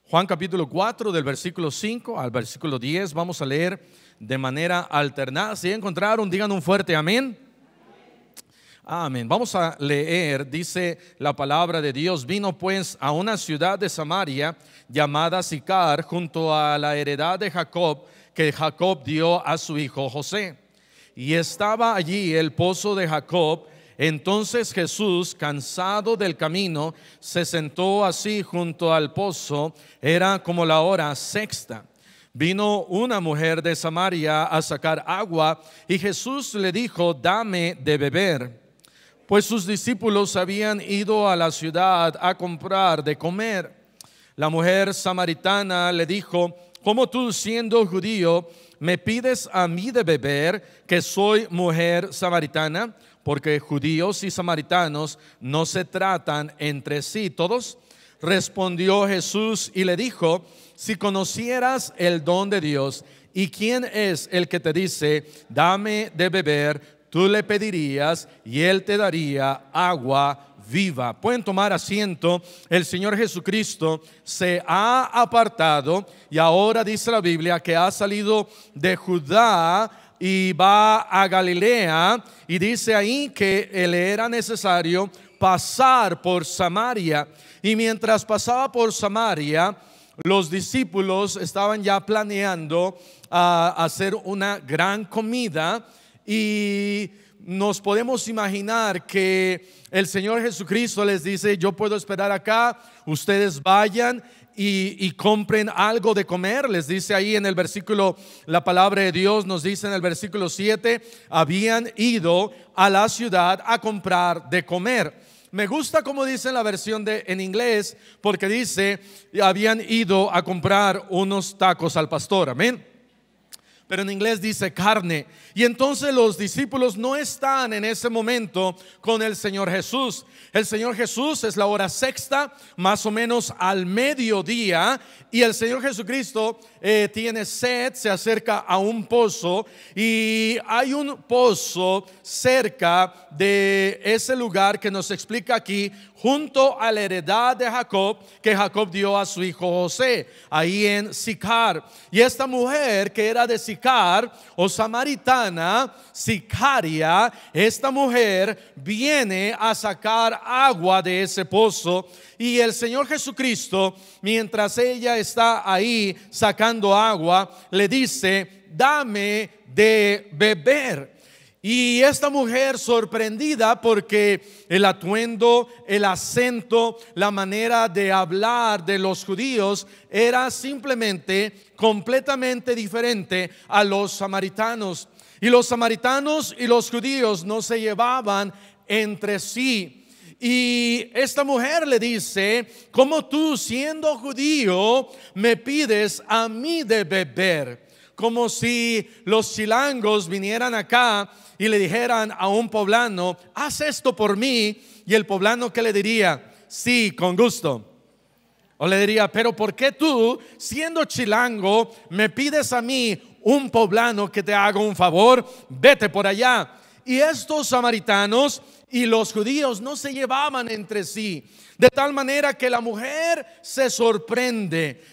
Juan capítulo 4 del versículo 5 al versículo 10. Vamos a leer de manera alternada. Si encontraron, digan un fuerte amén. Amén. Vamos a leer, dice la palabra de Dios: vino pues a una ciudad de Samaria llamada Sicar, junto a la heredad de Jacob, que Jacob dio a su hijo José. Y estaba allí el pozo de Jacob. Entonces Jesús, cansado del camino, se sentó así junto al pozo. Era como la hora sexta. Vino una mujer de Samaria a sacar agua, y Jesús le dijo: dame de beber. Pues sus discípulos habían ido a la ciudad a comprar de comer. La mujer samaritana le dijo: ¿cómo tú, siendo judío, me pides a mí de beber, que soy mujer samaritana? Porque judíos y samaritanos no se tratan entre sí todos. Respondió Jesús y le dijo: si conocieras el don de Dios y quién es el que te dice dame de beber, tú le pedirías y él te daría agua viva. Pueden tomar asiento. El Señor Jesucristo se ha apartado y ahora dice la Biblia que ha salido de Judá y va a Galilea, y dice ahí que le era necesario pasar por Samaria. Y mientras pasaba por Samaria, los discípulos estaban ya planeando hacer una gran comida. Y nos podemos imaginar que el Señor Jesucristo les dice: yo puedo esperar acá, ustedes vayan y compren algo de comer. Les dice ahí en el versículo, la palabra de Dios nos dice en el versículo 7, habían ido a la ciudad a comprar de comer. Me gusta como dice en la versión en inglés, porque dice: habían ido a comprar unos tacos al pastor. Amén. Pero en inglés dice carne. Y entonces los discípulos no están en ese momento con el Señor Jesús. El Señor Jesús, es la hora sexta, más o menos al mediodía, y el Señor Jesucristo tiene sed, se acerca a un pozo, y hay un pozo cerca de ese lugar que nos explica aquí, junto a la heredad de Jacob, que Jacob dio a su hijo José, ahí en Sicar. Y esta mujer que era de Sicar, o samaritana, sicaria, esta mujer viene a sacar agua de ese pozo. Y el Señor Jesucristo, mientras ella está ahí sacando agua, le dice: dame de beber. Y esta mujer, sorprendida porque el atuendo, el acento, la manera de hablar de los judíos era simplemente completamente diferente a los samaritanos. Y los samaritanos y los judíos no se llevaban entre sí. Y esta mujer le dice: ¿cómo tú, siendo judío, me pides a mí de beber? Como si los chilangos vinieran acá y le dijeran a un poblano: haz esto por mí. Y el poblano, ¿qué le diría? Sí, con gusto. O le diría: pero ¿por qué tú, siendo chilango, me pides a mí, un poblano, que te haga un favor? Vete por allá. Y estos samaritanos y los judíos no se llevaban entre sí, de tal manera que la mujer se sorprende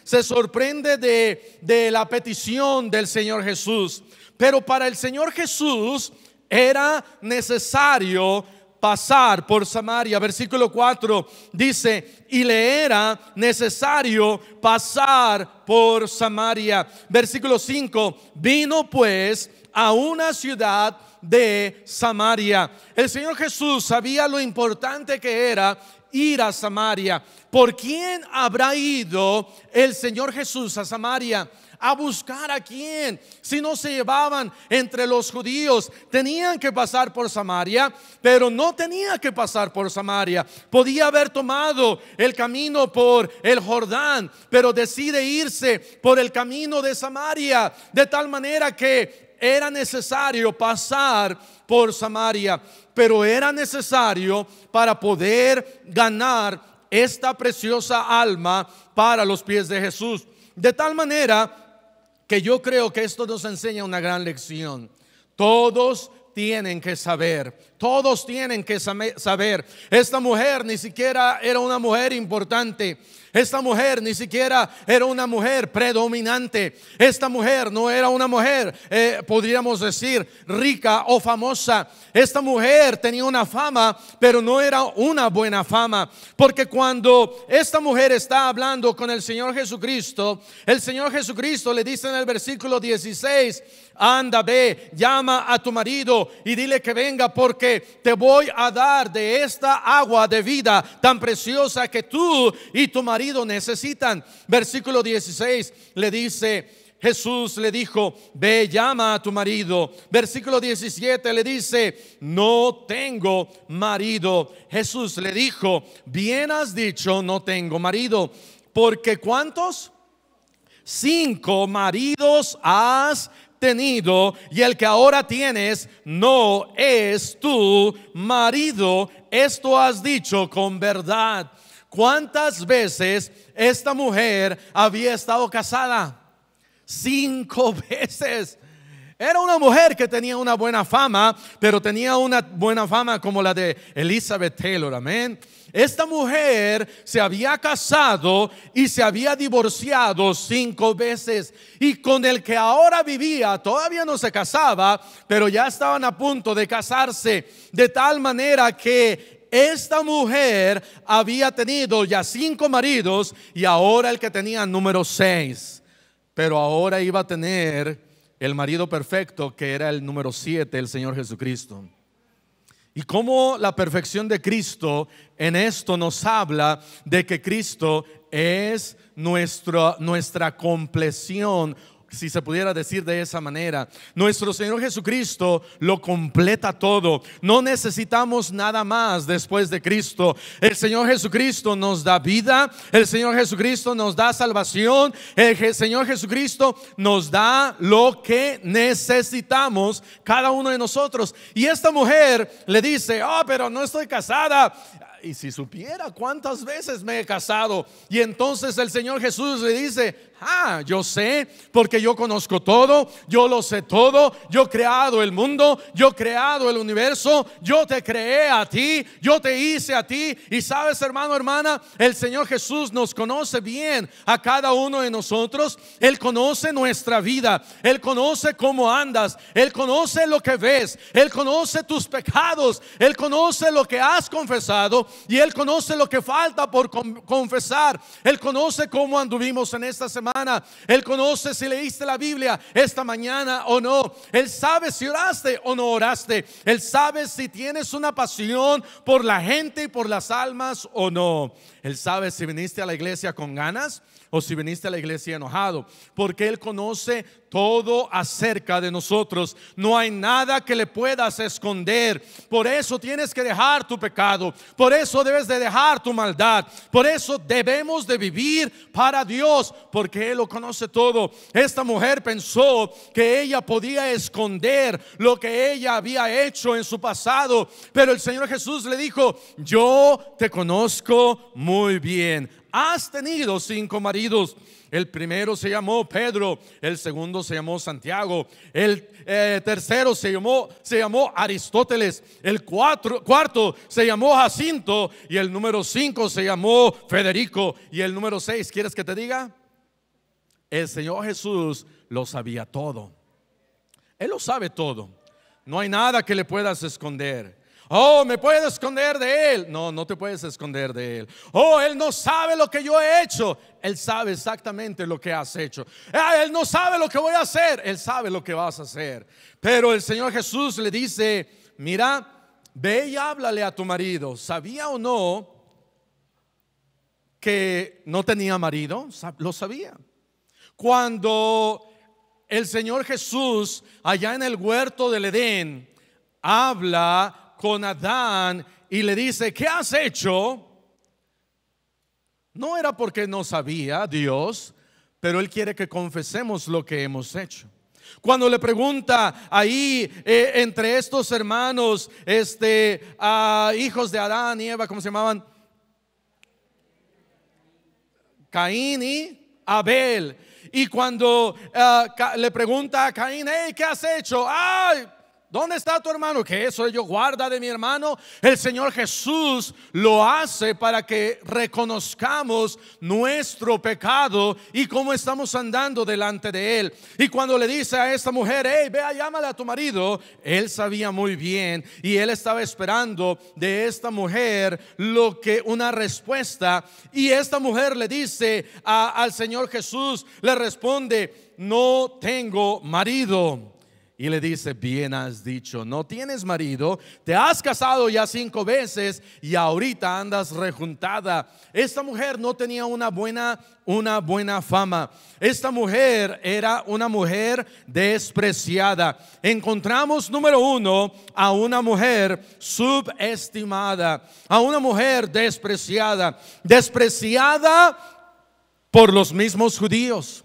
de la petición del Señor Jesús. Pero para el Señor Jesús era necesario pasar por Samaria. Versículo 4 dice: y le era necesario pasar por Samaria. Versículo 5: vino pues a una ciudad de Samaria. El Señor Jesús sabía lo importante que era ir a Samaria. ¿Por quién habrá ido el Señor Jesús a Samaria? ¿A buscar a quién? Si no se llevaban entre los judíos, tenían que pasar por Samaria, pero no tenía que pasar por Samaria. Podía haber tomado el camino por el Jordán, pero decide irse por el camino de Samaria, de tal manera que era necesario pasar por Samaria. Pero era necesario para poder ganar esta preciosa alma para los pies de Jesús. De tal manera que yo creo que esto nos enseña una gran lección. Todos tienen que saber. Todos tienen que saber. Esta mujer ni siquiera era una mujer importante. Esta mujer ni siquiera era una mujer predominante. Esta mujer no era una mujer, podríamos decir, rica o famosa. Esta mujer tenía una fama, pero no era una buena fama. Porque cuando esta mujer está hablando con el Señor Jesucristo, el Señor Jesucristo le dice en el versículo 16: anda, ve, llama a tu marido y dile que venga, porque te voy a dar de esta agua de vida tan preciosa que tú y tu marido necesitan. Versículo 16 le dice, Jesús le dijo: ve, llama a tu marido. Versículo 17 le dice: no tengo marido. Jesús le dijo: bien has dicho, no tengo marido, porque ¿cuántos? 5 maridos has tenido, y el que ahora tienes no es tu marido. Esto has dicho con verdad. ¿Cuántas veces esta mujer había estado casada? 5 veces. Era una mujer que tenía una buena fama, pero tenía una buena fama como la de Elizabeth Taylor, amén. Esta mujer se había casado y se había divorciado 5 veces, y con el que ahora vivía todavía no se casaba, pero ya estaban a punto de casarse, de tal manera que esta mujer había tenido ya 5 maridos y ahora el que tenía número 6, pero ahora iba a tener el marido perfecto, que era el número 7, el Señor Jesucristo. Y como la perfección de Cristo en esto nos habla de que Cristo es nuestra compleción, si se pudiera decir de esa manera. Nuestro Señor Jesucristo lo completa todo. No necesitamos nada más después de Cristo. El Señor Jesucristo nos da vida. El Señor Jesucristo nos da salvación. El Señor Jesucristo nos da lo que necesitamos cada uno de nosotros. Y esta mujer le dice: oh, pero no estoy casada. Y si supiera cuántas veces me he casado. Y entonces el Señor Jesús le dice: yo sé, porque yo conozco todo, yo lo sé todo, yo he creado el mundo, yo he creado el universo, yo te creé a ti, yo te hice a ti. Y sabes, hermano, hermana, el Señor Jesús nos conoce bien a cada uno de nosotros. Él conoce nuestra vida, Él conoce cómo andas, Él conoce lo que ves, Él conoce tus pecados, Él conoce lo que has confesado y Él conoce lo que falta por confesar. Él conoce cómo anduvimos en esta semana. Él conoce si leíste la Biblia esta mañana o no. Él sabe si oraste o no oraste. Él sabe si tienes una pasión por la gente y por las almas o no. Él sabe si viniste a la iglesia con ganas o si viniste a la iglesia enojado, porque Él conoce todo acerca de nosotros. No hay nada que le puedas esconder. Por eso tienes que dejar tu pecado, por eso debes de dejar tu maldad, por eso debemos de vivir para Dios, porque Él lo conoce todo. Esta mujer pensó que ella podía esconder lo que ella había hecho en su pasado, pero el Señor Jesús le dijo: yo te conozco muy bien. Has tenido 5 maridos. El primero se llamó Pedro, el segundo se llamó Santiago, el tercero se llamó Aristóteles, el cuarto se llamó Jacinto, y el número 5 se llamó Federico, y el número 6, ¿quieres que te diga? El Señor Jesús lo sabía todo. Él lo sabe todo. No hay nada que le puedas esconder. Oh, me puedo esconder de Él. No, no te puedes esconder de Él. Oh, Él no sabe lo que yo he hecho. Él sabe exactamente lo que has hecho. Él no sabe lo que voy a hacer. Él sabe lo que vas a hacer. Pero el Señor Jesús le dice: mira, ve y háblale a tu marido. ¿Sabía o no que no tenía marido? Lo sabía. Cuando el Señor Jesús allá en el huerto del Edén habla con Adán y le dice: ¿qué has hecho? No era porque no sabía Dios, pero Él quiere que confesemos lo que hemos hecho. Cuando le pregunta ahí entre estos hermanos, hijos de Adán y Eva, ¿cómo se llamaban? Caín y Abel. Y cuando le pregunta a Caín: hey, ¿qué has hecho? Ay, ¿Dónde está tu hermano? Que eso yo guarda de mi hermano. El Señor Jesús lo hace para que reconozcamos nuestro pecado y cómo estamos andando delante de Él. Y cuando le dice a esta mujer, hey, vea, llámale a tu marido, Él sabía muy bien y Él estaba esperando de esta mujer una respuesta. Y esta mujer le dice al Señor Jesús, le responde, no tengo marido. Y le dice, bien has dicho, no tienes marido, te has casado ya 5 veces y ahorita andas rejuntada. Esta mujer no tenía una buena fama. Esta mujer era una mujer despreciada. Encontramos, número 1, a una mujer subestimada, a una mujer despreciada por los mismos judíos.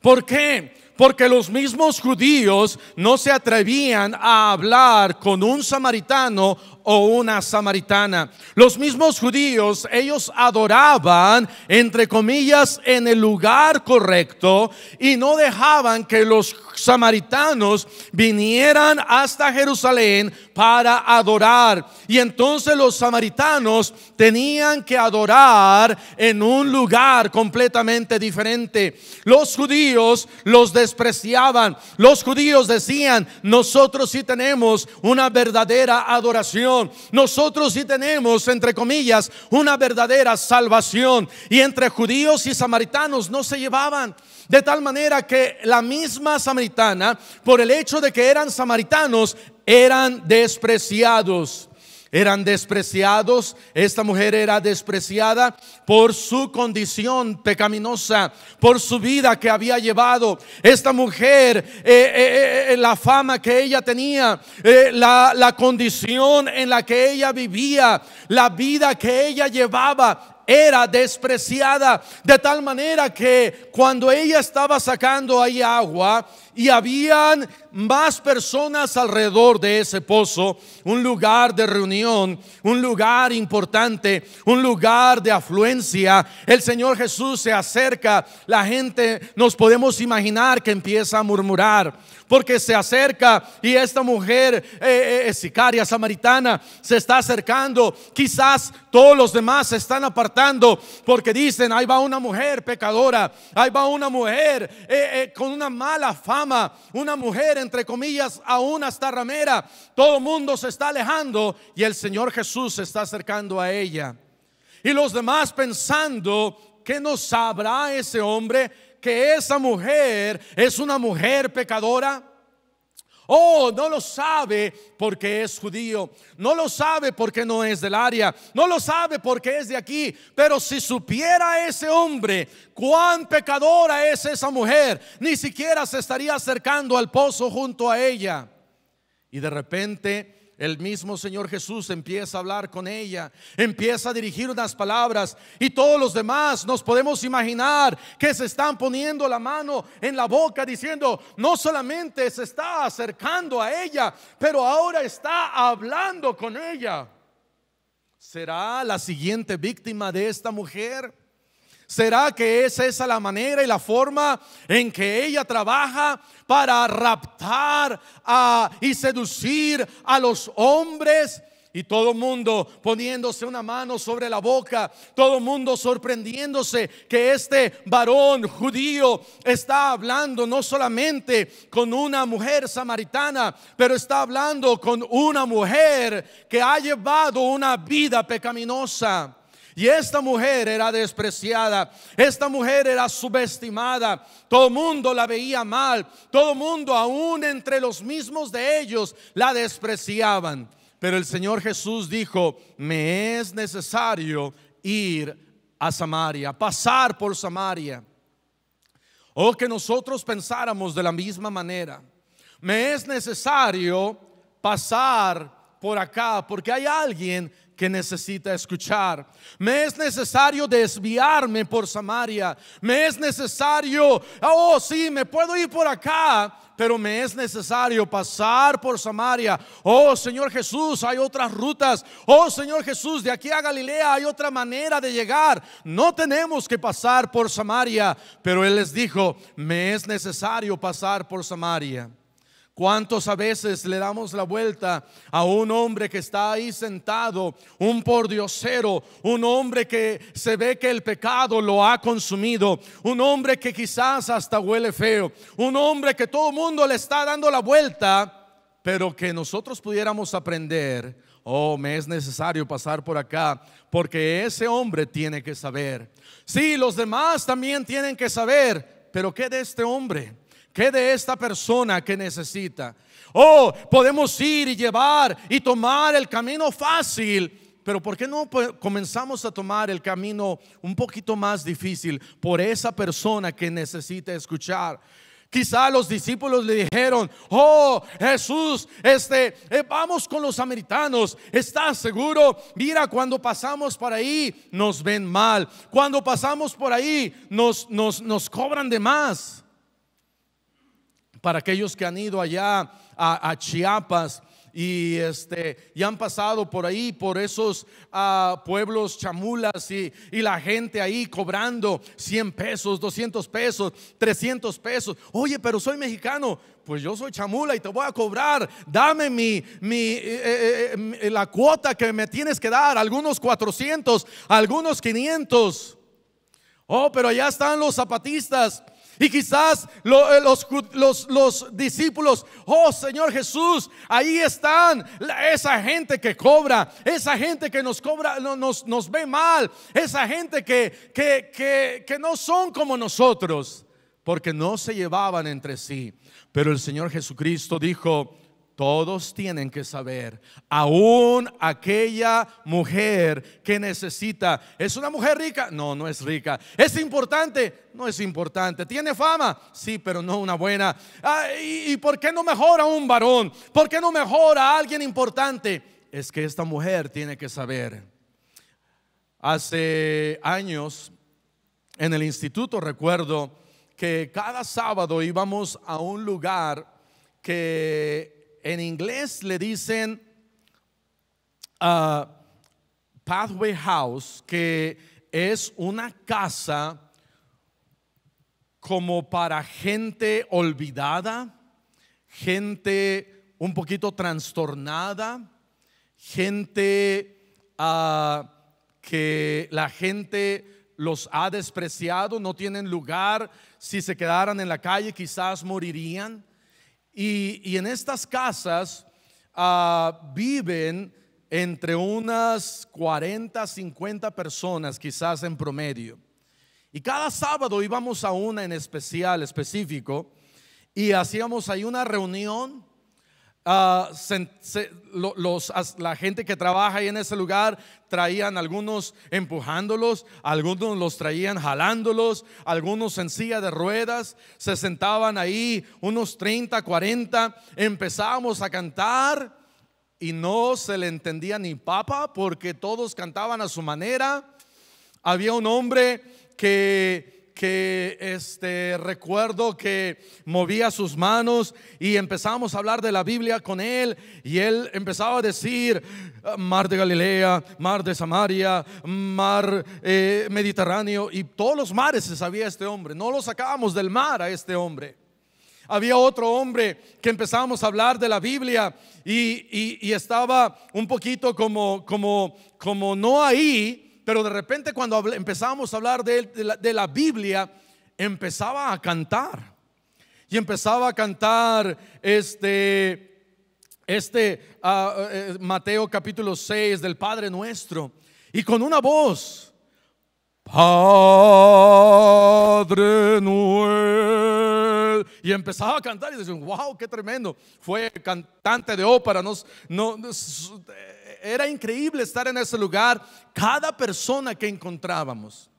¿Por qué? Porque los mismos judíos no se atrevían a hablar con un samaritano o una samaritana. Los mismos judíos, ellos adoraban, entre comillas, en el lugar correcto y no dejaban que los samaritanos vinieran hasta Jerusalén para adorar. Y entonces los samaritanos tenían que adorar en un lugar completamente diferente. Los judíos los despreciaban. Los judíos decían, nosotros sí tenemos una verdadera adoración. Nosotros sí tenemos, entre comillas, una verdadera salvación. Y entre judíos y samaritanos no se llevaban. De tal manera que la misma samaritana, por el hecho de que eran samaritanos, eran despreciados. Eran despreciados. Esta mujer era despreciada por su condición pecaminosa, por su vida que había llevado. Esta mujer, la fama que ella tenía, la condición en la que ella vivía, la vida que ella llevaba, era despreciada. De tal manera que cuando ella estaba sacando ahí agua y habían más personas alrededor de ese pozo, un lugar de reunión, un lugar importante, un lugar de afluencia, el Señor Jesús se acerca. La gente, nos podemos imaginar que empieza a murmurar, porque se acerca y esta mujer sicaria samaritana se está acercando. Quizás todos los demás se están apartando porque dicen, ahí va una mujer pecadora, ahí va una mujer con una mala fama, una mujer entre comillas aún hasta ramera. Todo el mundo se está alejando y el Señor Jesús se está acercando a ella. Y los demás pensando, ¿qué no sabrá ese hombre que esa mujer es una mujer pecadora? Oh, no lo sabe porque es judío, no lo sabe porque no es del área, no lo sabe porque es de aquí. Pero si supiera ese hombre cuán pecadora es esa mujer, ni siquiera se estaría acercando al pozo junto a ella. Y de repente el mismo Señor Jesús empieza a hablar con ella, empieza a dirigir unas palabras, y todos los demás nos podemos imaginar que se están poniendo la mano en la boca diciendo, no solamente se está acercando a ella, pero ahora está hablando con ella. ¿Será la siguiente víctima de esta mujer? ¿Será que es esa la manera y la forma en que ella trabaja para raptar y seducir a los hombres? Y todo el mundo poniéndose una mano sobre la boca, todo el mundo sorprendiéndose que este varón judío está hablando no solamente con una mujer samaritana, pero está hablando con una mujer que ha llevado una vida pecaminosa. Y esta mujer era despreciada, esta mujer era subestimada, todo el mundo la veía mal, todo el mundo, aún entre los mismos de ellos, la despreciaban. Pero el Señor Jesús dijo, me es necesario ir a Samaria, pasar por Samaria. O que nosotros pensáramos de la misma manera, me es necesario pasar por acá porque hay alguien que necesita escuchar. Me es necesario desviarme por Samaria. Me es necesario, oh sí, me puedo ir por acá, pero me es necesario pasar por Samaria. Oh Señor Jesús, hay otras rutas. Oh Señor Jesús, de aquí a Galilea hay otra manera de llegar. No tenemos que pasar por Samaria. Pero Él les dijo, me es necesario pasar por Samaria. ¿Cuántos a veces le damos la vuelta a un hombre que está ahí sentado, un pordiosero, un hombre que se ve que el pecado lo ha consumido, un hombre que quizás hasta huele feo, un hombre que todo el mundo le está dando la vuelta, pero que nosotros pudiéramos aprender? Oh, me es necesario pasar por acá, porque ese hombre tiene que saber. Sí, los demás también tienen que saber, pero ¿qué de este hombre? ¿Qué de esta persona que necesita? Oh, podemos ir y llevar y tomar el camino fácil, pero ¿por qué no comenzamos a tomar el camino un poquito más difícil por esa persona que necesita escuchar? Quizá los discípulos le dijeron: oh, Jesús, vamos con los samaritanos. ¿Estás seguro? Mira, cuando pasamos por ahí nos ven mal. Cuando pasamos por ahí nos cobran de más. Para aquellos que han ido allá a Chiapas y han pasado por ahí, por esos pueblos chamulas, y la gente ahí cobrando 100 pesos, 200 pesos, 300 pesos. Oye, pero soy mexicano. Pues yo soy chamula y te voy a cobrar. Dame la cuota que me tienes que dar. Algunos 400, algunos 500. Oh, pero allá están los zapatistas. Y quizás los discípulos: oh Señor Jesús, ahí están esa gente que cobra, esa gente que nos cobra, nos ve mal, esa gente que no son como nosotros, porque no se llevaban entre sí. Pero el Señor Jesucristo dijo: todos tienen que saber, aún aquella mujer que necesita. ¿Es una mujer rica? No, no es rica. ¿Es importante? No es importante. ¿Tiene fama? Sí, pero no una buena. ¿Y por qué no mejora un varón? ¿Por qué no mejora a alguien importante? Es que esta mujer tiene que saber. Hace años en el instituto recuerdo que cada sábado íbamos a un lugar que en inglés le dicen Pathway House, que es una casa como para gente olvidada, gente un poquito trastornada, gente que la gente los ha despreciado, no tienen lugar. Si se quedaran en la calle quizás morirían. Y en estas casas viven entre unas 40, 50 personas quizás en promedio. Y cada sábado íbamos a una en específico, y hacíamos ahí una reunión. La gente que trabaja ahí en ese lugar traían algunos empujándolos, algunos los traían jalándolos, algunos en silla de ruedas. Se sentaban ahí unos 30, 40. Empezábamos a cantar y no se le entendía ni papa, porque todos cantaban a su manera. Había un hombre que recuerdo que movía sus manos y empezamos a hablar de la Biblia con él, y él empezaba a decir: mar de Galilea, mar de Samaria, mar Mediterráneo, y todos los mares se sabía este hombre. No lo sacábamos del mar a este hombre. Había otro hombre que empezábamos a hablar de la Biblia y estaba un poquito como no ahí. Pero de repente cuando empezábamos a hablar de la Biblia, empezaba a cantar. Y empezaba a cantar Mateo capítulo 6 del Padre Nuestro. Y con una voz: Padre Nuestro. Y empezaba a cantar y decían: wow, qué tremendo. Fue cantante de ópera. Era increíble estar en ese lugar, cada persona que encontrábamos.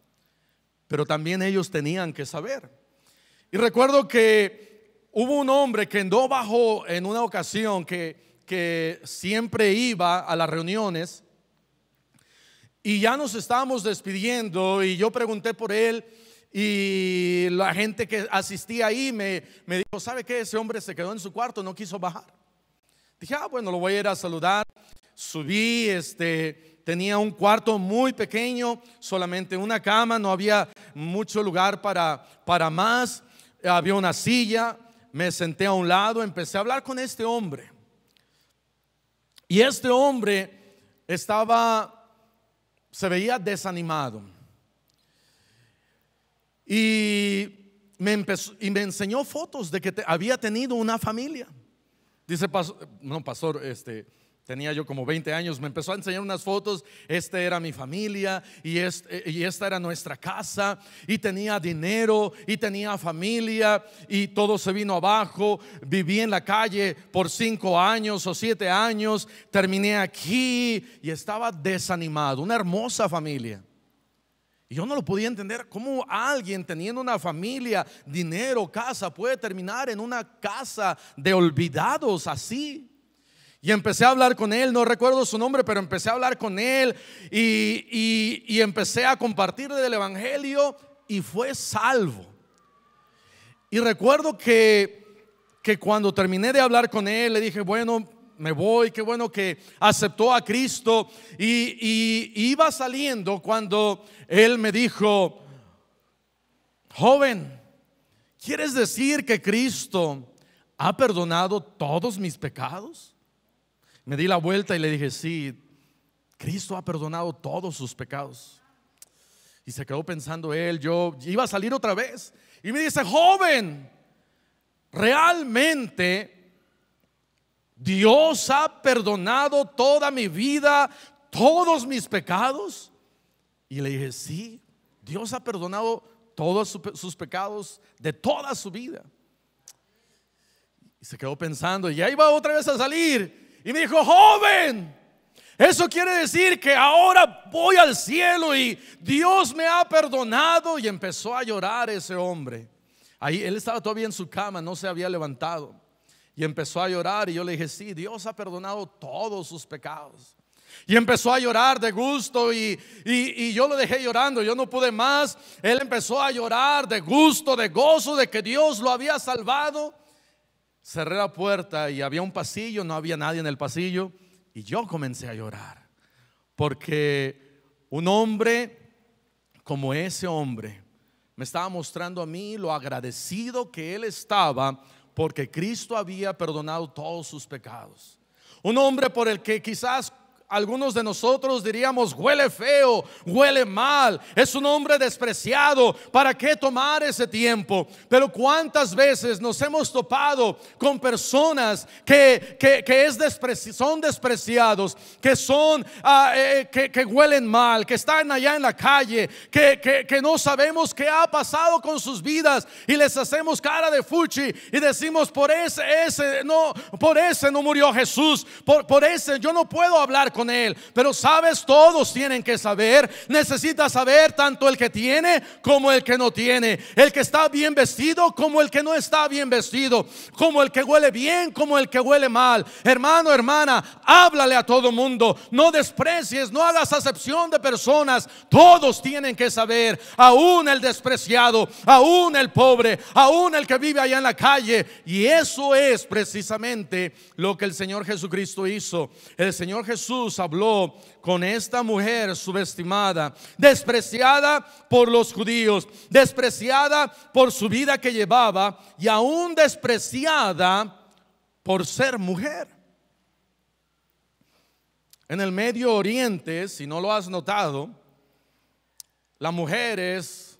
Pero también ellos tenían que saber. Y recuerdo que hubo un hombre que no bajó en una ocasión, que siempre iba a las reuniones, y ya nos estábamos despidiendo, y yo pregunté por él, y la gente que asistía ahí me dijo: ¿sabe qué? Ese hombre se quedó en su cuarto, no quiso bajar. Dije: bueno, lo voy a ir a saludar. Subí, tenía un cuarto muy pequeño, solamente una cama, no había mucho lugar para más. Había una silla. me senté a un lado, empecé a hablar con este hombre. Y este hombre se veía desanimado. Y me enseñó fotos de que había tenido una familia. Dice, pastor, tenía yo como 20 años, me empezó a enseñar unas fotos. Esta era mi familia y esta era nuestra casa, y tenía dinero y tenía familia, y todo se vino abajo. Viví en la calle por 5 años o 7 años, terminé aquí y estaba desanimado. Una hermosa familia. Y yo no lo podía entender, cómo alguien teniendo una familia, dinero, casa, puede terminar en una casa de olvidados así. Y empecé a hablar con él, no recuerdo su nombre, pero empecé a hablar con él y empecé a compartirle del evangelio, y fue salvo. Y recuerdo que cuando terminé de hablar con él, le dije, bueno, me voy, qué bueno que aceptó a Cristo. Y iba saliendo cuando él me dijo, joven, ¿quieres decir que Cristo ha perdonado todos mis pecados? Me di la vuelta y le dije, sí, Cristo ha perdonado todos sus pecados. Y se quedó pensando él. Yo iba a salir otra vez y me dice, joven, ¿realmente Dios ha perdonado toda mi vida, todos mis pecados? Y le dije, sí, Dios ha perdonado todos sus pecados de toda su vida. Y se quedó pensando, y ya iba otra vez a salir. Y me dijo, joven, eso quiere decir que ahora voy al cielo y Dios me ha perdonado. Y empezó a llorar ese hombre. Ahí él estaba todavía en su cama, no se había levantado. Y empezó a llorar, y yo le dije, sí, Dios ha perdonado todos sus pecados. Y empezó a llorar de gusto, y yo lo dejé llorando, yo no pude más. Él empezó a llorar de gusto, de gozo, de que Dios lo había salvado. Cerré la puerta y había un pasillo, no había nadie en el pasillo, y yo comencé a llorar, porque un hombre como ese hombre me estaba mostrando a mí lo agradecido que él estaba, porque Cristo había perdonado todos sus pecados. Un hombre por el que quizás algunos de nosotros diríamos, huele feo, huele mal, es un hombre despreciado, ¿para qué tomar ese tiempo? Pero cuántas veces nos hemos topado con personas que son despreciados, que son que huelen mal, que están allá en la calle, que no sabemos qué ha pasado con sus vidas, y les hacemos cara de fuchi y decimos, por ese no murió Jesús, por ese yo no puedo hablar con él. Pero sabes, todos tienen que saber. Necesita saber tanto el que tiene como el que no tiene, el que está bien vestido como el que no está bien vestido, como el que huele bien como el que huele mal. Hermano, hermana, háblale a todo mundo, no desprecies, no hagas acepción de personas. Todos tienen que saber, aún el despreciado, aún el pobre, aún el que vive allá en la calle. Y eso es precisamente lo que el Señor Jesucristo hizo. El Señor Jesús habló con esta mujer subestimada, despreciada por los judíos, despreciada por su vida que llevaba, y aún despreciada por ser mujer. En el Medio Oriente, si no lo has notado, la mujer es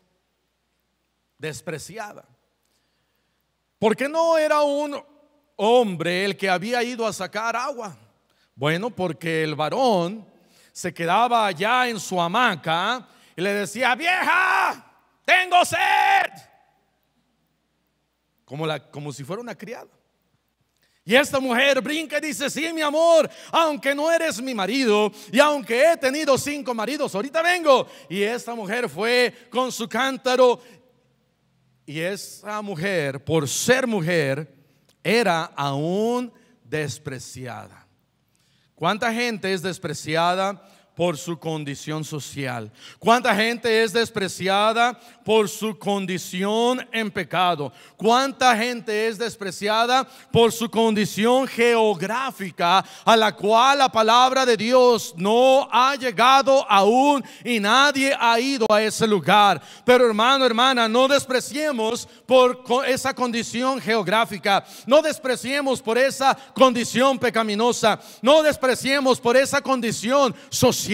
despreciada. ¿Por qué no era un hombre el que había ido a sacar agua? Bueno, porque el varón se quedaba allá en su hamaca y le decía, vieja, tengo sed, como si fuera una criada. Y esta mujer brinca y dice, sí, mi amor, aunque no eres mi marido y aunque he tenido 5 maridos, ahorita vengo. Y esta mujer fue con su cántaro, y esa mujer, por ser mujer, era aún despreciada. ¿Cuánta gente es despreciada por su condición social. ¿Cuánta gente es despreciada por su condición en pecado? ¿Cuánta gente es despreciada por su condición geográfica, a la cual la palabra de Dios no ha llegado aún y nadie ha ido a ese lugar? Pero hermano, hermana, no despreciemos por esa condición geográfica, no despreciemos por esa condición pecaminosa, no despreciemos por esa condición social.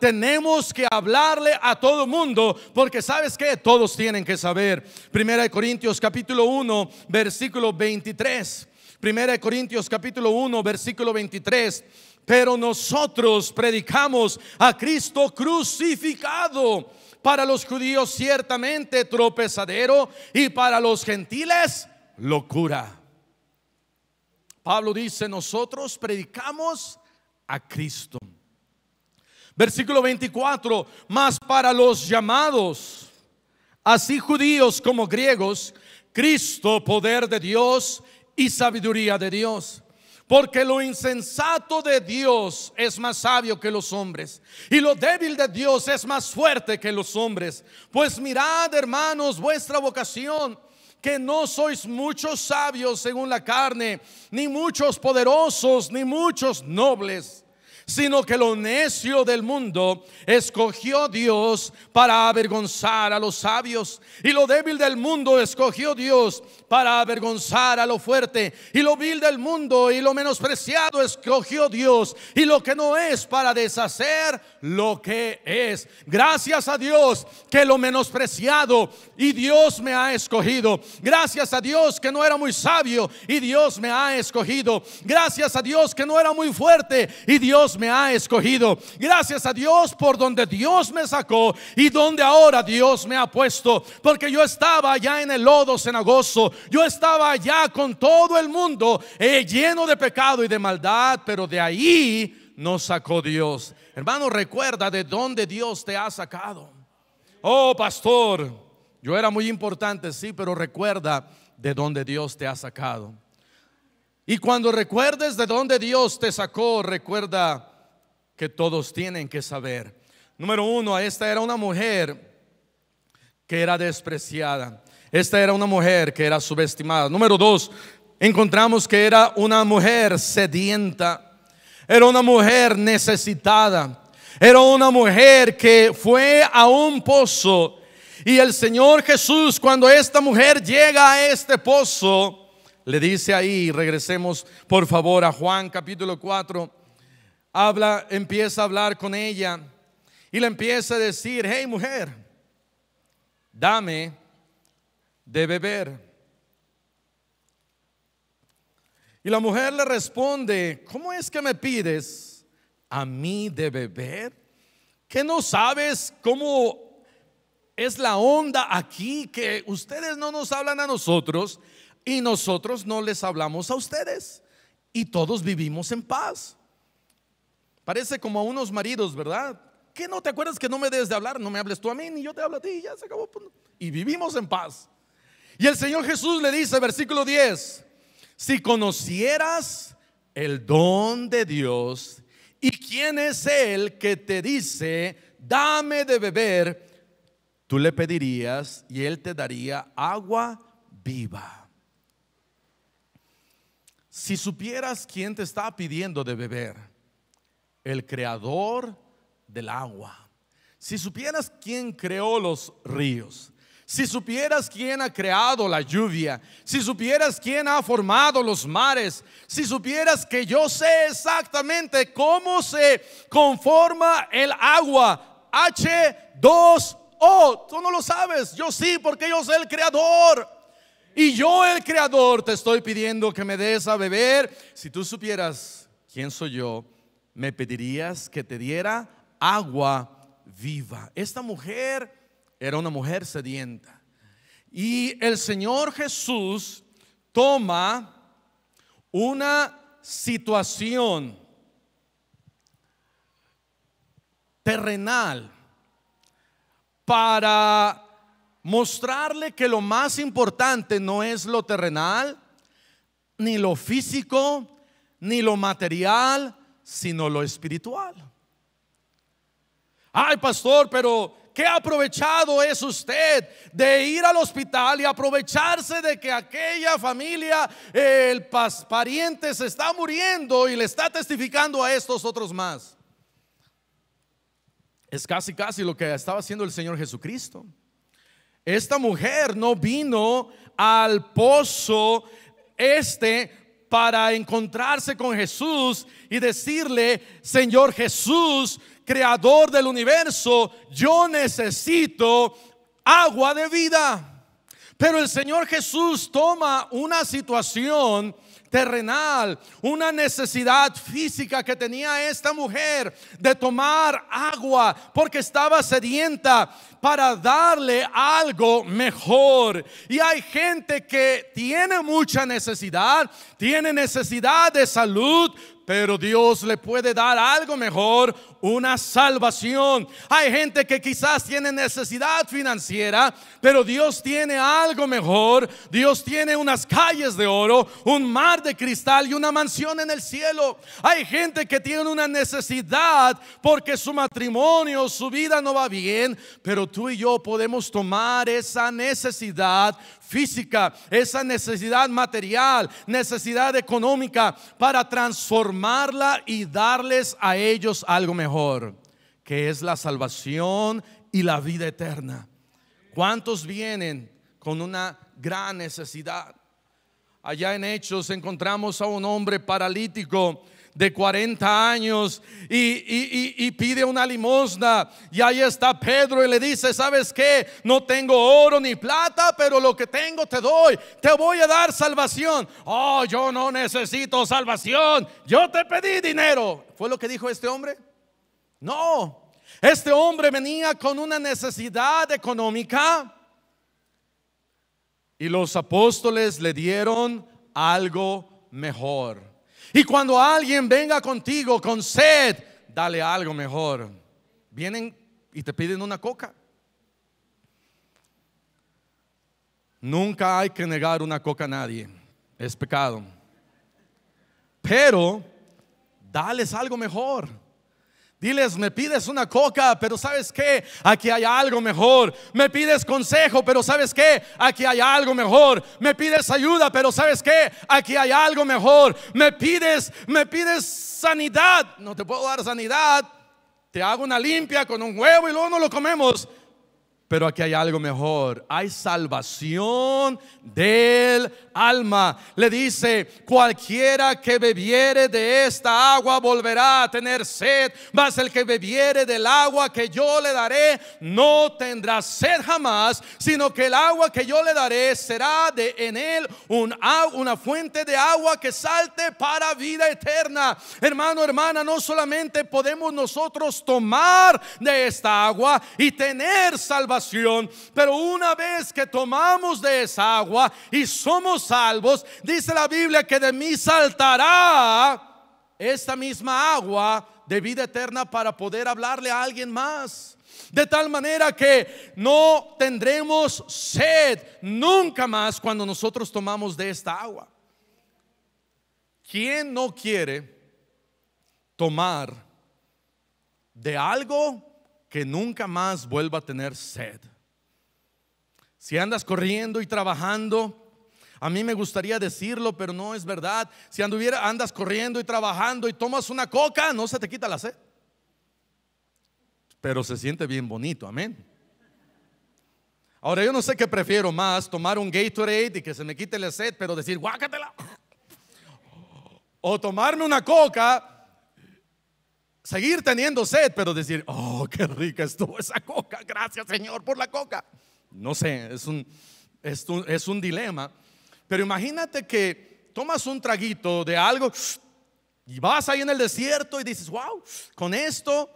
Tenemos que hablarle a todo mundo, porque sabes que todos tienen que saber. Primera de Corintios capítulo 1 versículo 23. Primera de Corintios capítulo 1 versículo 23. Pero nosotros predicamos a Cristo crucificado, para los judíos ciertamente tropezadero y para los gentiles locura. Pablo dice: nosotros predicamos a Cristo. Versículo 24: mas para los llamados, así judíos como griegos, Cristo, poder de Dios y sabiduría de Dios. Porque lo insensato de Dios es más sabio que los hombres, y lo débil de Dios es más fuerte que los hombres. Pues mirad, hermanos, vuestra vocación, que no sois muchos sabios según la carne, ni muchos poderosos, ni muchos nobles, sino que lo necio del mundo escogió Dios para avergonzar a los sabios, y lo débil del mundo escogió Dios para avergonzar a lo fuerte, y lo vil del mundo y lo menospreciado escogió Dios, y lo que no es, para deshacer lo que es. Gracias a Dios que lo menospreciado y Dios me ha escogido. Gracias a Dios que no era muy sabio y Dios me ha escogido. Gracias a Dios que no era muy fuerte y Dios me ha escogido. Gracias a Dios por donde Dios me sacó y donde ahora Dios me ha puesto, porque yo estaba allá en el lodo cenagoso, yo estaba allá con todo el mundo lleno de pecado y de maldad, pero de ahí nos sacó Dios. Hermano, recuerda de dónde Dios te ha sacado. Oh, pastor, yo era muy importante, sí, pero recuerda de dónde Dios te ha sacado. Y cuando recuerdes de dónde Dios te sacó, recuerda que todos tienen que saber. Número uno, esta era una mujer que era despreciada. Esta era una mujer que era subestimada. Número dos, encontramos que era una mujer sedienta. Era una mujer necesitada. Era una mujer que fue a un pozo. Y el Señor Jesús, cuando esta mujer llega a este pozo, le dice ahí, regresemos por favor a Juan capítulo 4. Empieza a hablar con ella y le empieza a decir: hey mujer, dame de beber. Y la mujer le responde: ¿cómo es que me pides a mí de beber? ¿Que no sabes cómo es la onda aquí? Que ustedes no nos hablan a nosotros y nosotros no les hablamos a ustedes, y todos vivimos en paz. Parece como a unos maridos, ¿verdad? ¿Que no te acuerdas que no me debes de hablar? No me hables tú a mí, ni yo te hablo a ti, y ya se acabó. Y vivimos en paz. Y el Señor Jesús le dice, versículo 10: si conocieras el don de Dios y quién es Él que te dice dame de beber, tú le pedirías y Él te daría agua viva. Si supieras quién te está pidiendo de beber, el creador del agua. Si supieras quién creó los ríos, si supieras quién ha creado la lluvia, si supieras quién ha formado los mares, si supieras que yo sé exactamente cómo se conforma el agua, H2O. Tú no lo sabes, yo sí, porque yo soy el creador. Y yo, el creador, te estoy pidiendo que me des a beber. Si tú supieras quién soy yo, me pedirías que te diera agua viva. Esta mujer era una mujer sedienta. Y el Señor Jesús toma una situación terrenal para mostrarle que lo más importante no es lo terrenal, ni lo físico, ni lo material, sino lo espiritual. Ay, pastor, pero ¿qué aprovechado es usted de ir al hospital y aprovecharse de que aquella familia, el pariente se está muriendo y le está testificando a estos otros más? Es casi lo que estaba haciendo el Señor Jesucristo. Esta mujer no vino al pozo para encontrarse con Jesús y decirle: Señor Jesús, creador del universo, yo necesito agua de vida. Pero el Señor Jesús toma una situación terrenal, una necesidad física que tenía esta mujer de tomar agua porque estaba sedienta, para darle algo mejor. Y hay gente que tiene mucha necesidad, tiene necesidad de salud, pero Dios le puede dar algo mejor, una salvación. Hay gente que quizás tiene necesidad financiera, pero Dios tiene algo mejor. Dios tiene unas calles de oro, un mar de cristal y una mansión en el cielo. Hay gente que tiene una necesidad porque su matrimonio, su vida no va bien, pero tú y yo podemos tomar esa necesidad física, esa necesidad material, necesidad económica, para transformarla y darles a ellos algo mejor, que es la salvación y la vida eterna. ¿Cuántos vienen con una gran necesidad? Allá en Hechos encontramos a un hombre paralítico de 40 años y pide una limosna, y ahí está Pedro y le dice: ¿sabes qué? No tengo oro ni plata, pero lo que tengo te doy, te voy a dar salvación. Oh, yo no necesito salvación, yo te pedí dinero. ¿Fue lo que dijo este hombre? No, este hombre venía con una necesidad económica y los apóstoles le dieron algo mejor. Y cuando alguien venga contigo con sed, dale algo mejor. Vienen y te piden una coca. Nunca hay que negar una coca a nadie, es pecado. Pero dales algo mejor. Diles: me pides una coca, pero ¿sabes qué? Aquí hay algo mejor. Me pides consejo, pero ¿sabes qué? Aquí hay algo mejor. Me pides ayuda, pero ¿sabes qué? Aquí hay algo mejor. Me pides sanidad. No te puedo dar sanidad. Te hago una limpia con un huevo y luego no lo comemos. Pero aquí hay algo mejor. Hay salvación del alma. Le dice: cualquiera que bebiere de esta agua volverá a tener sed, mas el que bebiere del agua que yo le daré no tendrá sed jamás, sino que el agua que yo le daré será en él una fuente de agua que salte para vida eterna. Hermano, hermana, no solamente podemos nosotros tomar de esta agua y tener salvación, pero una vez que tomamos de esa agua y somos salvos, dice la Biblia que de mí saltará esta misma agua de vida eterna para poder hablarle a alguien más. De tal manera que no tendremos sed nunca más cuando nosotros tomamos de esta agua. ¿Quién no quiere tomar de algo que nunca más vuelva a tener sed? Si andas corriendo y trabajando, a mí me gustaría decirlo, pero no es verdad. Si andas corriendo y trabajando y tomas una coca, no se te quita la sed, pero se siente bien bonito, amén. Ahora, yo no sé qué prefiero más: tomar un Gatorade y que se me quite la sed, pero decir guácatela, o tomarme una coca, seguir teniendo sed, pero decir: oh, qué rica estuvo esa coca, gracias Señor por la coca. No sé, es un dilema. Pero imagínate que tomas un traguito de algo y vas ahí en el desierto y dices: wow, con esto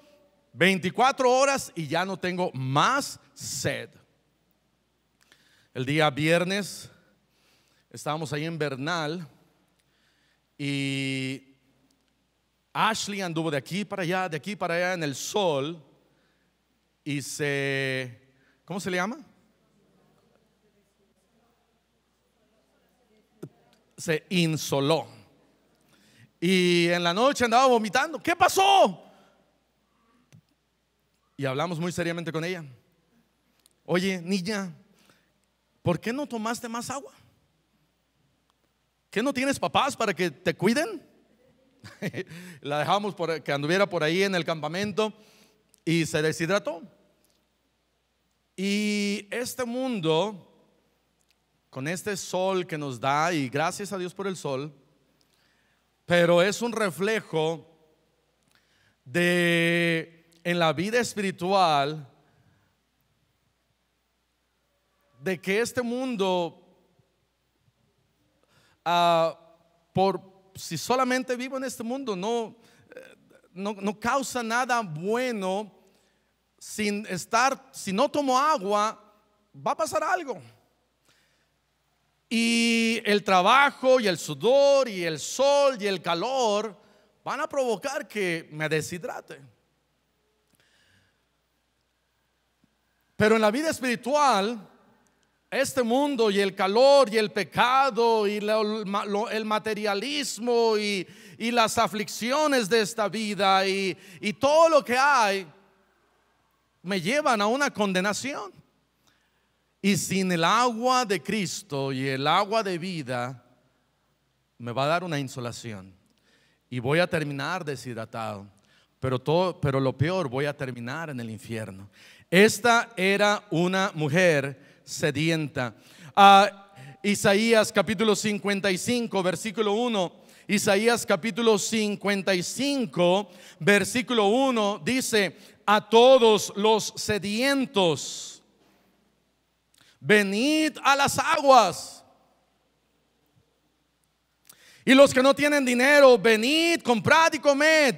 24 horas y ya no tengo más sed. El día viernes estábamos ahí en Bernal y Ashley anduvo de aquí para allá en el sol y ¿cómo se le llama? Se insoló. Y en la noche andaba vomitando. ¿Qué pasó? y hablamos muy seriamente con ella. Oye, niña, ¿por qué no tomaste más agua? ¿Qué no tienes papás para que te cuiden? La dejamos que anduviera por ahí en el campamento y se deshidrató. Y este mundo, con este sol que nos da, y gracias a Dios por el sol, pero es un reflejo de, en la vida espiritual, de que este mundo, si solamente vivo en este mundo, no causa nada bueno. Si no tomo agua, va a pasar algo. Y el trabajo y el sudor y el sol y el calor van a provocar que me deshidrate. Pero en la vida espiritual, este mundo y el calor y el pecado y el materialismo y las aflicciones de esta vida y todo lo que hay me llevan a una condenación. Y sin el agua de Cristo y el agua de vida, me va a dar una insolación y voy a terminar deshidratado. Pero lo peor, voy a terminar en el infierno. Esta era una mujer sedienta. Isaías capítulo 55 versículo 1. Isaías capítulo 55 versículo 1 dice: a todos los sedientos, venid a las aguas. Y los que no tienen dinero, venid, comprad y comed.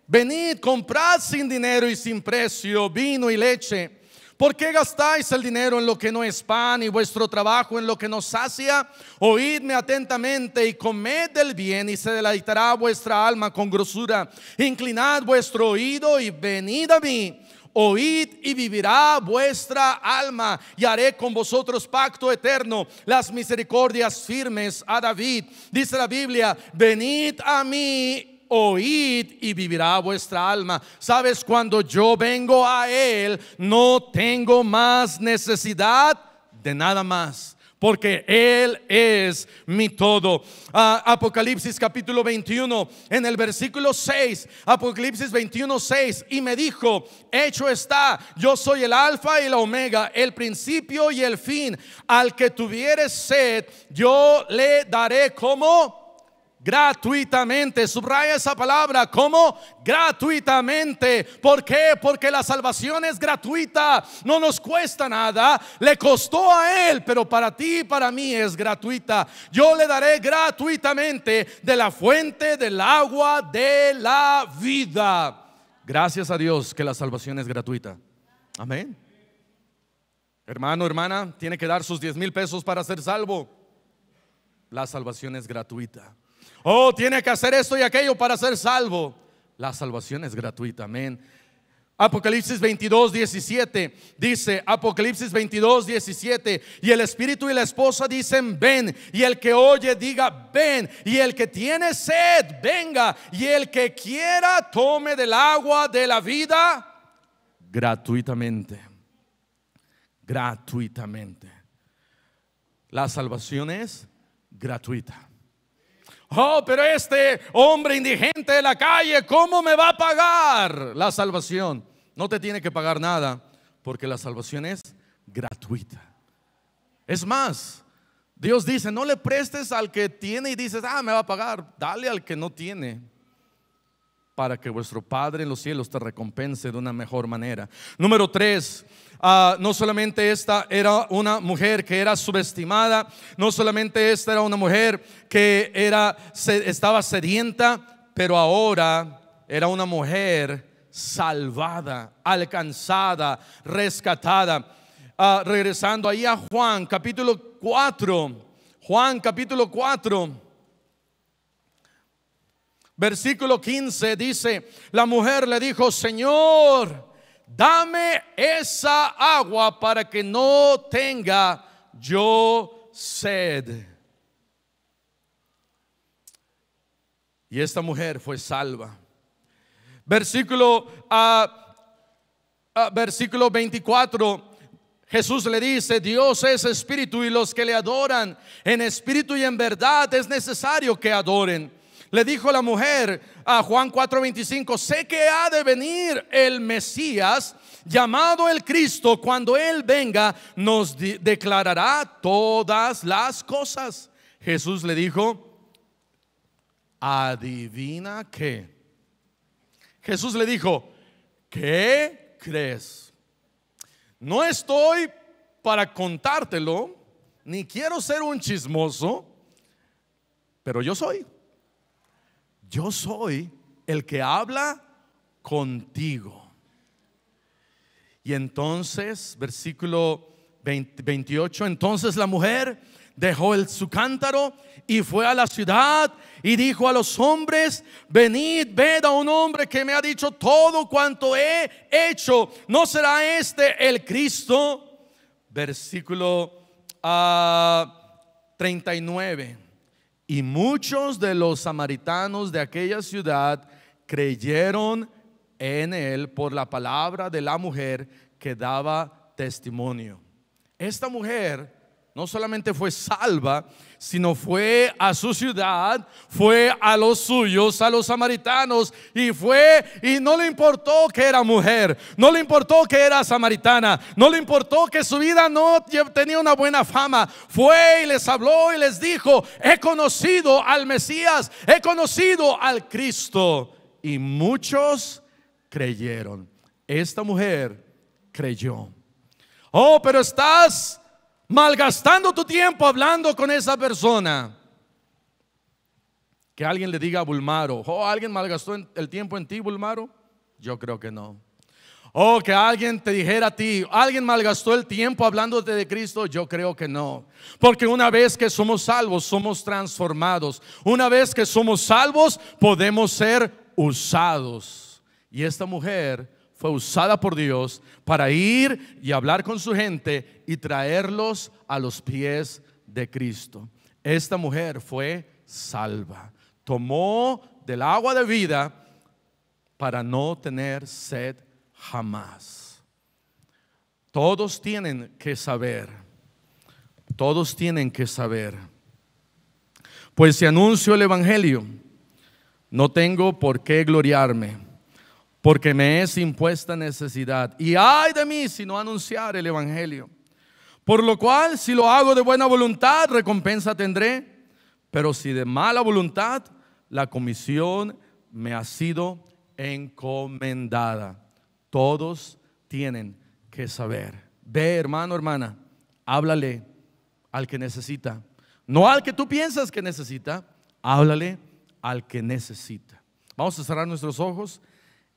Venid, comprad sin dinero y sin precio vino y leche. ¿Por qué gastáis el dinero en lo que no es pan y vuestro trabajo en lo que no sacia? Oídme atentamente y comed del bien, y se deleitará vuestra alma con grosura. Inclinad vuestro oído y venid a mí. Oíd y vivirá vuestra alma, y haré con vosotros pacto eterno, las misericordias firmes a David. Dice la Biblia: venid a mí, oíd y vivirá vuestra alma. Sabes, cuando yo vengo a Él, no tengo más necesidad de nada más, porque Él es mi todo. Apocalipsis capítulo 21, en el versículo 6, Apocalipsis 21, 6, y me dijo: hecho está, yo soy el alfa y la omega, el principio y el fin. Al que tuviere sed, yo le daré como gratuitamente. Subraya esa palabra, como gratuitamente. ¿Por qué? Porque la salvación es gratuita, no nos cuesta nada. Le costó a Él, pero para ti y para mí es gratuita. Yo le daré gratuitamente de la fuente del agua de la vida. Gracias a Dios que la salvación es gratuita. Amén. Hermano, hermana, tiene que dar sus 10,000 pesos para ser salvo. La salvación es gratuita. Oh, tiene que hacer esto y aquello para ser salvo. La salvación es gratuita, amén. Apocalipsis 22, 17 dice, Apocalipsis 22, 17: y el espíritu y la esposa dicen: ven. Y el que oye diga: ven. Y el que tiene sed, venga. Y el que quiera, tome del agua de la vida gratuitamente. Gratuitamente. La salvación es gratuita. Oh, pero este hombre indigente de la calle, ¿cómo me va a pagar la salvación? No te tiene que pagar nada, porque la salvación es gratuita. Es más, Dios dice: no le prestes al que tiene y dices: me va a pagar. Dale al que no tiene, para que vuestro Padre en los cielos te recompense de una mejor manera. Número 3, no solamente esta era una mujer que era subestimada, no solamente esta era una mujer que estaba sedienta, pero ahora era una mujer salvada, alcanzada, rescatada. Regresando ahí a Juan capítulo 4, Juan capítulo 4, versículo 15 dice: la mujer le dijo: Señor, dame esa agua para que no tenga yo sed. Y esta mujer fue salva. Versículo versículo 24, Jesús le dice: Dios es espíritu y los que le adoran en espíritu y en verdad es necesario que adoren. Le dijo la mujer a Juan 4:25: sé que ha de venir el Mesías, llamado el Cristo. Cuando Él venga, nos declarará todas las cosas. Jesús le dijo: adivina qué. Jesús le dijo: ¿qué crees? No estoy para contártelo, ni quiero ser un chismoso, pero yo soy el que habla contigo. Y entonces, versículo 28, entonces la mujer dejó su cántaro y fue a la ciudad y dijo a los hombres: venid, ved a un hombre que me ha dicho todo cuanto he hecho. ¿No será este el Cristo? Versículo 39. Y muchos de los samaritanos de aquella ciudad creyeron en él por la palabra de la mujer que daba testimonio. Esta mujer no solamente fue salva, sino fue a su ciudad, fue a los suyos, a los samaritanos, y no le importó que era mujer, no le importó que era samaritana, no le importó que su vida no tenía una buena fama. Fue y les habló y les dijo: he conocido al Mesías, he conocido al Cristo. Y muchos creyeron. Esta mujer creyó. Oh, pero estás malgastando tu tiempo hablando con esa persona. Que alguien le diga a Bulmaro: oh, ¿alguien malgastó el tiempo en ti, Bulmaro? Yo creo que no. Oh, que alguien te dijera a ti: ¿alguien malgastó el tiempo hablándote de Cristo? Yo creo que no. Porque una vez que somos salvos, somos transformados. Una vez que somos salvos, podemos ser usados. Y esta mujer fue usada por Dios para ir y hablar con su gente y traerlos a los pies de Cristo. Esta mujer fue salva. Tomó del agua de vida para no tener sed jamás. Todos tienen que saber. Todos tienen que saber. Pues si anuncio el evangelio, no tengo por qué gloriarme, porque me es impuesta necesidad. Y ay de mí si no anunciar el evangelio. Por lo cual, si lo hago de buena voluntad, recompensa tendré. Pero si de mala voluntad, la comisión me ha sido encomendada. Todos tienen que saber. Ve, hermano, hermana, háblale al que necesita. No al que tú piensas que necesita, háblale al que necesita. Vamos a cerrar nuestros ojos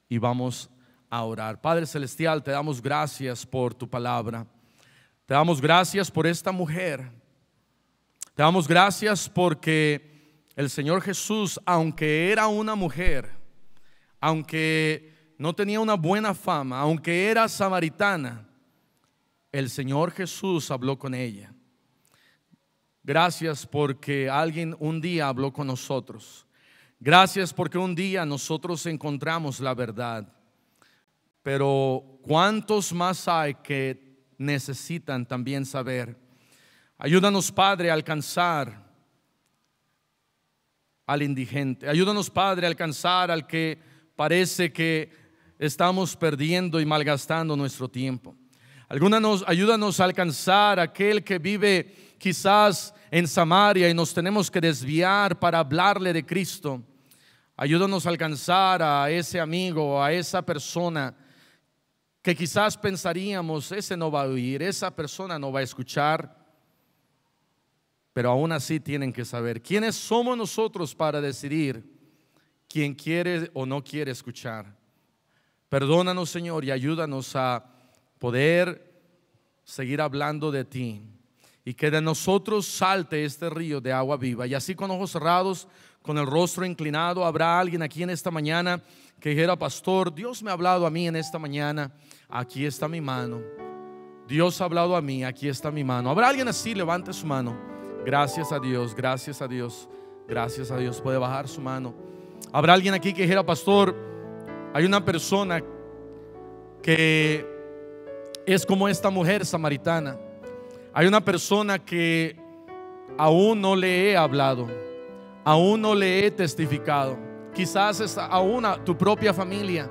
y vamos a orar. Padre celestial, te damos gracias por tu palabra. Te damos gracias por esta mujer. Te damos gracias porque el Señor Jesús, aunque era una mujer, aunque no tenía una buena fama, aunque era samaritana, el Señor Jesús habló con ella. Gracias porque alguien un día habló con nosotros. Gracias porque un día nosotros encontramos la verdad. Pero ¿cuántos más hay que necesitan también saber? Ayúdanos, Padre, a alcanzar al indigente. Ayúdanos, Padre, a alcanzar al que parece que estamos perdiendo y malgastando nuestro tiempo. Ayúdanos a alcanzar a aquel que vive quizás en Samaria y nos tenemos que desviar para hablarle de Cristo. Ayúdanos a alcanzar a ese amigo, a esa persona que quizás pensaríamos: ese no va a oír, esa persona no va a escuchar. Pero aún así tienen que saber quiénes somos nosotros para decidir quién quiere o no quiere escuchar. Perdónanos, Señor, y ayúdanos a poder seguir hablando de ti, y que de nosotros salte este río de agua viva. Y así, con ojos cerrados, con el rostro inclinado, habrá alguien aquí en esta mañana que dijera: pastor, Dios me ha hablado a mí en esta mañana, aquí está mi mano. Dios ha hablado a mí, aquí está mi mano. ¿Habrá alguien así? Levante su mano. Gracias a Dios, gracias a Dios, gracias a Dios. Puede bajar su mano. ¿Habrá alguien aquí que dijera: pastor, hay una persona que es como esta mujer samaritana. Hay una persona que aún no le he hablado, aún no le he testificado. Quizás es aún a tu propia familia.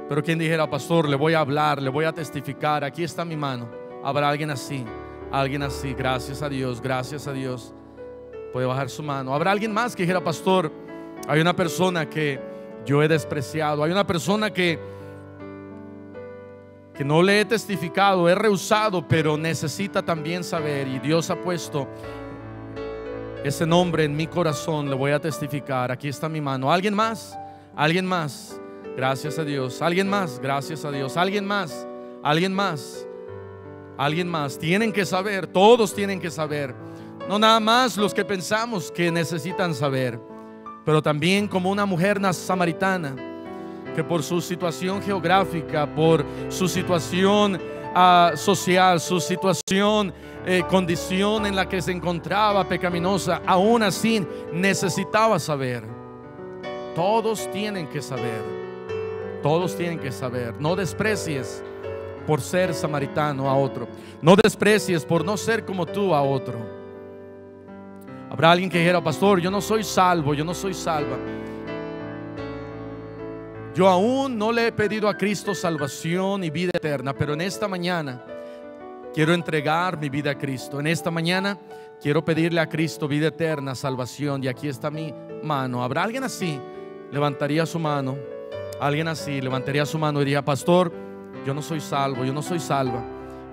Pero quien dijera: pastor, le voy a hablar, le voy a testificar, aquí está mi mano. Habrá alguien así, alguien así. Gracias a Dios, gracias a Dios. Puede bajar su mano. Habrá alguien más que dijera: pastor, hay una persona que yo he despreciado, hay una persona que no le he testificado, he rehusado, pero necesita también saber, y Dios ha puesto ese nombre en mi corazón. Le voy a testificar, aquí está mi mano. ¿Alguien más? ¿Alguien más? Gracias a Dios. ¿Alguien más? Gracias a Dios. ¿Alguien más? ¿Alguien más? ¿Alguien más? Tienen que saber, todos tienen que saber. No nada más los que pensamos que necesitan saber, pero también como una mujer samaritana que por su situación geográfica, por su situación social, su situación, condición en la que se encontraba pecaminosa, aún así necesitaba saber. Todos tienen que saber. Todos tienen que saber. No desprecies por ser samaritano a otro. No desprecies por no ser como tú a otro. Habrá alguien que dijera: pastor, yo no soy salvo, yo no soy salva. Yo aún no le he pedido a Cristo salvación y vida eterna, pero en esta mañana quiero entregar mi vida a Cristo. En esta mañana quiero pedirle a Cristo vida eterna, salvación, y aquí está mi mano. ¿Habrá alguien así? Levantaría su mano. Alguien así levantaría su mano y diría: pastor, yo no soy salvo, yo no soy salva,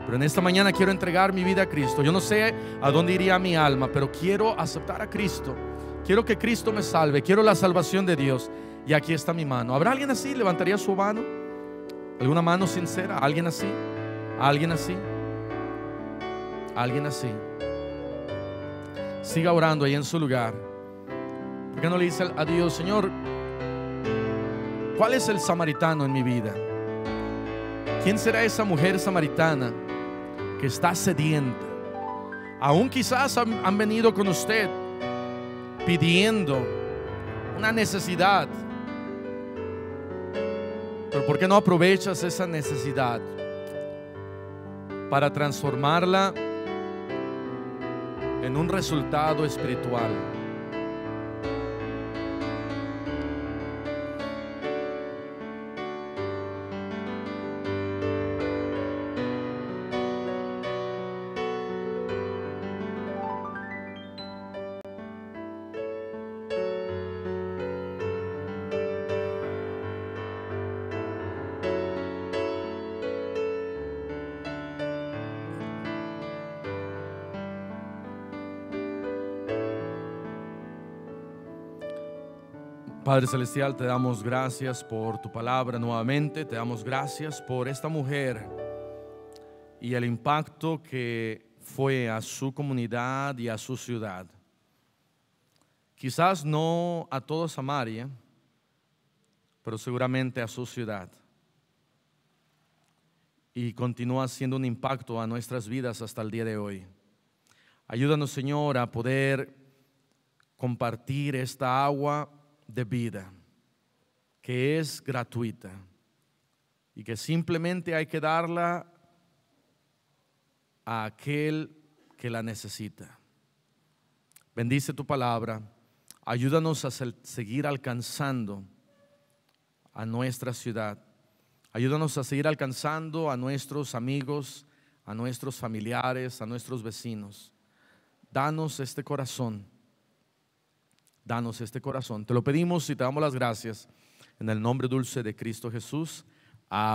pero en esta mañana quiero entregar mi vida a Cristo. Yo no sé a dónde iría mi alma, pero quiero aceptar a Cristo. Quiero que Cristo me salve, quiero la salvación de Dios, y aquí está mi mano. ¿Habrá alguien así? Levantaría su mano. ¿Alguna mano sincera? ¿Alguien así? ¿Alguien así? ¿Alguien así? Siga orando ahí en su lugar. ¿Por qué no le dice a Dios: Señor, ¿cuál es el samaritano en mi vida? ¿Quién será esa mujer samaritana que está sedienta? Aún quizás han venido con usted pidiendo una necesidad, pero ¿por qué no aprovechas esa necesidad para transformarla en un resultado espiritual? Padre Celestial, te damos gracias por tu palabra nuevamente. Te damos gracias por esta mujer y el impacto que fue a su comunidad y a su ciudad. Quizás no a toda Samaria, pero seguramente a su ciudad. Y continúa haciendo un impacto a nuestras vidas hasta el día de hoy. Ayúdanos, Señor, a poder compartir esta agua de vida que es gratuita y que simplemente hay que darla a aquel que la necesita. Bendice tu palabra. Ayúdanos a seguir alcanzando a nuestra ciudad. Ayúdanos a seguir alcanzando a nuestros amigos, a nuestros familiares, a nuestros vecinos. Danos este corazón. Danos este corazón. Te lo pedimos y te damos las gracias en el nombre dulce de Cristo Jesús. Amén.